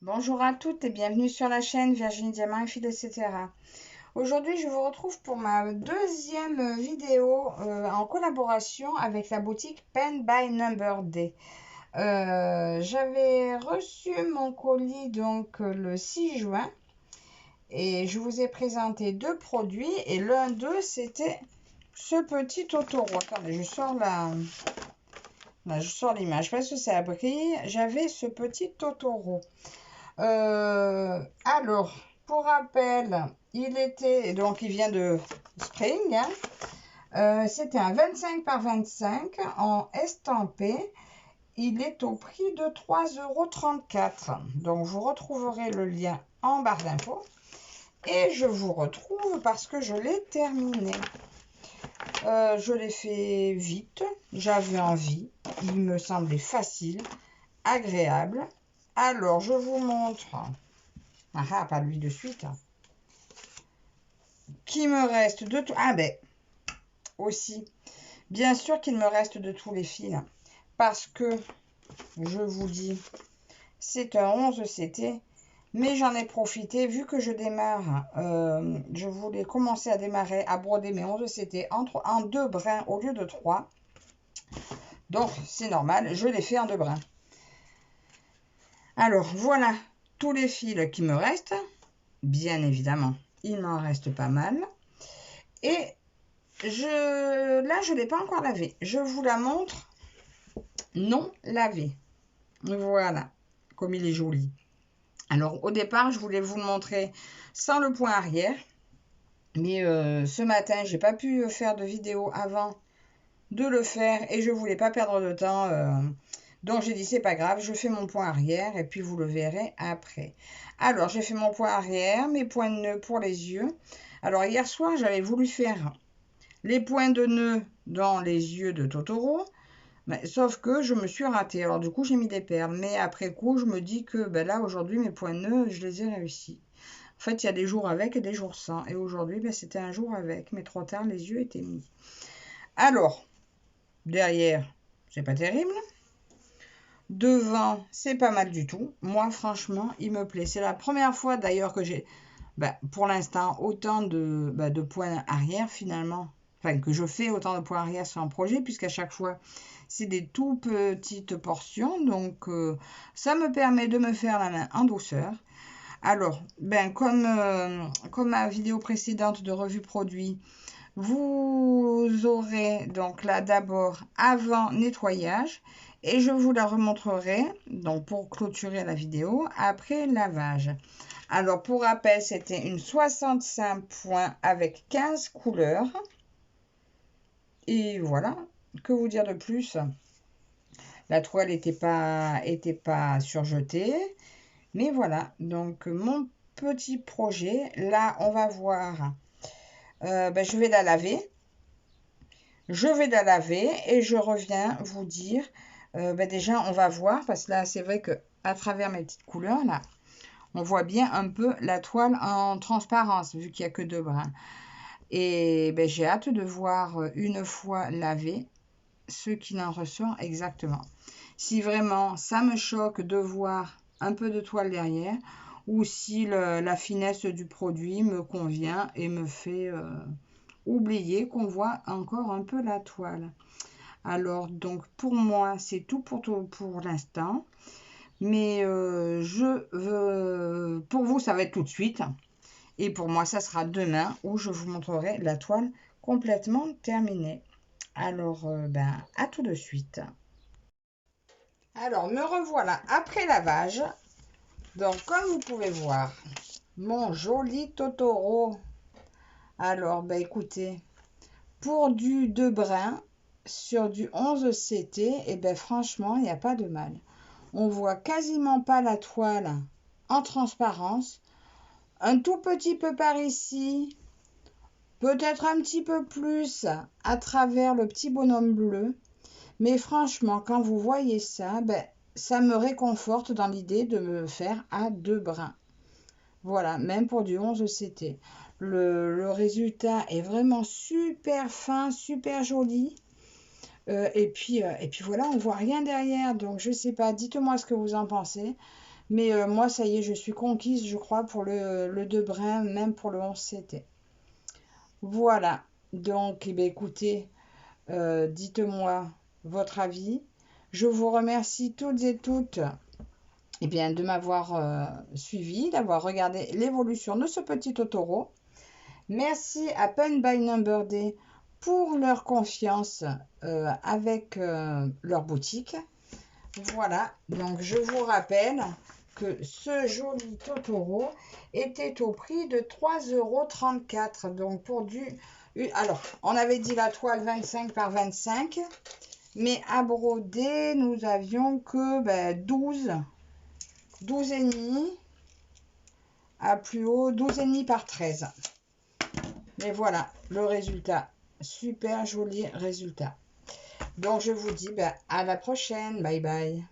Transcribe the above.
Bonjour à toutes et bienvenue sur la chaîne Virginie Diamant et Fil, etc. Aujourd'hui, je vous retrouve pour ma deuxième vidéo en collaboration avec la boutique Pen by Number Day. J'avais reçu mon colis donc le 6 juin et je vous ai présenté deux produits et l'un d'eux c'était ce petit Totoro. Attendez, je sors là, je sors l'image parce que ça brille. J'avais ce petit Totoro. Alors, pour rappel, il vient de Spring, hein. C'était un 25 par 25 en estampé. Il est au prix de 3,34 €. Donc, vous retrouverez le lien en barre d'infos. Et je vous retrouve parce que je l'ai terminé. Je l'ai fait vite, j'avais envie. Il me semblait facile, agréable. Alors, je vous montre. Ah, pas lui de suite. Qu'il me reste de tout. Ah ben, aussi. Bien sûr qu'il me reste de tous les fils. Parce que, je vous dis, c'est un 11 CT. Mais j'en ai profité, vu que je démarre, je voulais commencer à démarrer, à broder mes 11 CT en deux brins au lieu de 3. Donc, c'est normal, je l'ai fait en deux brins. Alors, voilà tous les fils qui me restent. Bien évidemment, il m'en reste pas mal. Et là, je ne l'ai pas encore lavé. Je vous la montre non lavée. Voilà, comme il est joli. Alors, au départ, je voulais vous le montrer sans le point arrière. Mais ce matin, j'ai pas pu faire de vidéo avant de le faire et je voulais pas perdre de temps. Donc, j'ai dit, c'est pas grave, je fais mon point arrière et puis vous le verrez après. Alors, j'ai fait mon point arrière, mes points de nœud pour les yeux. Alors, hier soir, j'avais voulu faire les points de nœud dans les yeux de Totoro, mais, sauf que je me suis ratée. Alors du coup, j'ai mis des perles. Mais après coup, je me dis que ben là, aujourd'hui, mes points de nœud, je les ai réussis. En fait, il y a des jours avec et des jours sans. Et aujourd'hui, ben, c'était un jour avec. Mais trop tard, les yeux étaient mis. Alors, derrière, c'est pas terrible. Devant, c'est pas mal du tout. Moi, franchement, il me plaît. C'est la première fois d'ailleurs que j'ai, pour l'instant, autant de points arrière finalement. Enfin, que je fais autant de points arrière sur un projet, puisqu'à chaque fois, c'est des tout petites portions. Donc, ça me permet de me faire la main en douceur. Alors, comme ma vidéo précédente de revue produit, vous aurez donc là d'abord avant nettoyage et je vous la remontrerai donc pour clôturer la vidéo après lavage. Alors pour rappel, c'était une 65 points avec 15 couleurs. Et voilà, que vous dire de plus? La toile n'était pas surjetée. Mais voilà, donc mon petit projet. Là, on va voir. Je vais la laver. Je vais la laver et je reviens vous dire. Déjà, on va voir parce que là, c'est vrai que à travers mes petites couleurs, là, on voit bien un peu la toile en transparence vu qu'il n'y a que deux brins. Et j'ai hâte de voir une fois lavé ce qu'il en ressort exactement. Si vraiment ça me choque de voir un peu de toile derrière ou si la finesse du produit me convient et me fait oublier qu'on voit encore un peu la toile. Alors donc pour moi c'est tout pour l'instant, mais pour vous ça va être tout de suite et pour moi ça sera demain où je vous montrerai la toile complètement terminée. Alors à tout de suite. Alors me revoilà après lavage. Donc comme vous pouvez voir, mon joli Totoro. Alors écoutez, pour du 2 brins sur du 11 CT, franchement, il n'y a pas de mal. On voit quasiment pas la toile en transparence. Un tout petit peu par ici, peut-être un petit peu plus à travers le petit bonhomme bleu. Mais franchement, quand vous voyez ça, ça me réconforte dans l'idée de me faire à 2 brins. Voilà, même pour du 11 CT. Le résultat est vraiment super fin, super joli. Et puis voilà, on voit rien derrière. Donc, je sais pas, dites-moi ce que vous en pensez. Mais moi, ça y est, je suis conquise, je crois, pour le de brin, même pour le 11 CT. Voilà. Donc, eh bien, écoutez, dites-moi votre avis. Je vous remercie toutes et toutes eh bien, de m'avoir suivi, d'avoir regardé l'évolution de ce petit Totoro. Merci à Pen by Number Day pour leur confiance avec leur boutique. Voilà, donc je vous rappelle que ce joli Totoro était au prix de 3,34 €. Donc pour du... Alors, on avait dit la toile 25 par 25, mais à broder, nous avions que 12 et demi à plus haut, 12 et demi par 13. Mais voilà, le résultat, super joli résultat. Donc je vous dis à la prochaine, bye bye.